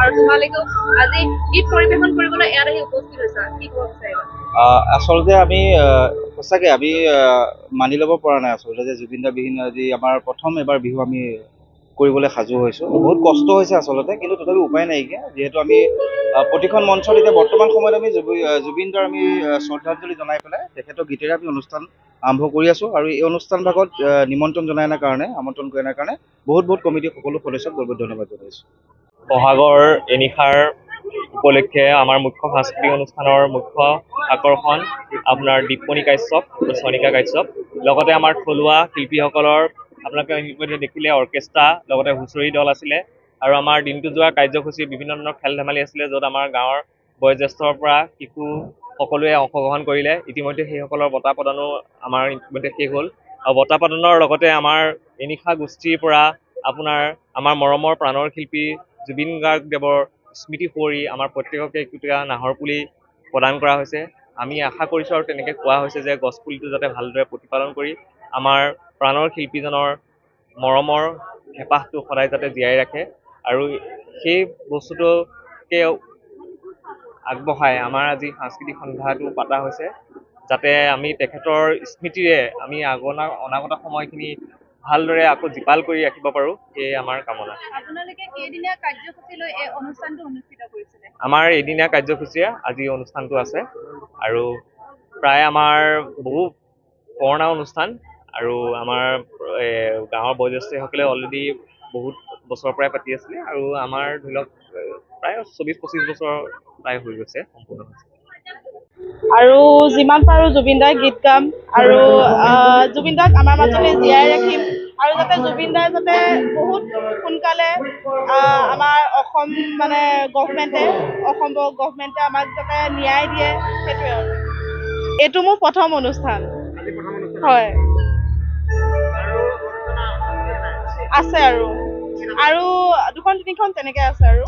আৰু তোমালোকেও আজি গীত পৰিৱেশন কৰিবলৈ ইয়াত আহি উপস্থিত হৈছা, কি ক'ব বিচাৰিবা? আচলতে আমি সঁচাকৈ আমি মানি ল'ব পৰা নাই আচলতে যে জুবিন দা বিহীন আজি আমাৰ প্ৰথম এবাৰ বিহু আমি কৰিবলৈ সাজু হৈছোঁ। বহুত কষ্ট হৈছে আচলতে, কিন্তু তথাপি উপায় নাইকিয়া, যিহেতু আমি প্ৰতিখন মঞ্চত এতিয়া বৰ্তমান সময়ত আমি জুবিন দাৰ আমি শ্ৰদ্ধাঞ্জলি জনাই পেলাই তেখেতৰ গীতেৰে আমি অনুষ্ঠান আৰম্ভ কৰি আছোঁ। আৰু এই অনুষ্ঠান ভাগত আমন্ত্ৰণ কৰি অনাৰ কাৰণে বহুত কমিটিৰ সকলো সদস্যক বহুত ধন্যবাদ জনাইছোঁ। বহাগৰ এনিশাৰ উপলক্ষে আমাৰ মুখ্য সাংস্কৃতিক অনুষ্ঠানৰ মুখ্য আকৰ্ষণ আপোনাৰ দীপমণি কাশ্যপ আৰু চয়নিকা কাশ্যপ, লগতে আমাৰ থলুৱা শিল্পীসকলৰ আপোনালোকে ইতিমধ্যে দেখিলে অৰ্কেষ্ট্ৰা, লগতে হুঁচৰি দল আছিলে। আৰু আমাৰ দিনটো যোৱা কাৰ্যসূচী বিভিন্ন ধৰণৰ খেল ধেমালি আছিলে, য'ত আমাৰ গাঁৱৰ বয়োজ্যেষ্ঠৰ পৰা শিশু সকলোৱে অংশগ্ৰহণ কৰিলে। ইতিমধ্যে সেইসকলৰ বঁটা প্ৰদানো আমাৰ ইতিমধ্যে শেষ হ'ল। আৰু বঁটা প্ৰদানৰ লগতে আমাৰ এনিশা গোষ্ঠীৰ পৰা আপোনাৰ আমাৰ মৰমৰ প্ৰাণৰ শিল্পী জুবিন গাৰ্গদেৱৰ স্মৃতি সুঁৱৰি আমাৰ প্ৰত্যেককে একোটা নাহৰ পুলি প্ৰদান কৰা হৈছে। আমি আশা কৰিছোঁ আৰু তেনেকৈ কোৱা হৈছে যে গছপুলিটো যাতে ভালদৰে প্ৰতিপালন কৰি আমাৰ প্ৰাণৰ শিল্পীজনৰ মৰমৰ হেঁপাহটো সদায় যাতে জীয়াই ৰাখে, আৰু সেই বস্তুটোকে আগবঢ়াই আমাৰ আজি সাংস্কৃতিক সন্ধ্যাটো পতা হৈছে, যাতে আমি তেখেতৰ স্মৃতিৰে আমি অনাগত সময়খিনি ভালদৰে আকৌ জীপাল কৰি ৰাখিব পাৰোঁ, সেয়ে আমাৰ কামনা। আপোনালোকে কেইদিনীয়া কাৰ্যসূচী লৈ এই অনুষ্ঠানটো অনুষ্ঠিত কৰিছিলে? আমাৰ এদিনীয়া কাৰ্যসূচীৰে আজি অনুষ্ঠানটো আছে, আৰু প্ৰায় আমাৰ বহু পুৰণা অনুষ্ঠান, আৰু আমাৰ গাঁৱৰ বয়োজ্যেষ্ঠসকলে অলৰেডি বহুত বছৰৰ পৰাই পাতি আছিলে, আৰু আমাৰ ধৰি লওক প্ৰায় 24-25 বছৰ প্ৰায় হৈ গৈছে সম্পূৰ্ণ হৈছে। আৰু যিমান পাৰোঁ জুবিন দাৰ গীত গাম, আৰু জুবিন দাক আমাৰ মাজতে জীয়াই ৰাখিম, আৰু যাতে জুবিন দাই যাতে বহুত সোনকালে আমাৰ অসম গভৰ্ণমেণ্টে আমাক যাতে ন্যায় দিয়ে, সেইটোৱে আৰু। এইটো মোৰ প্ৰথম অনুষ্ঠান হয়। আছে আৰু 2-3খন তেনেকৈ আছে আৰু।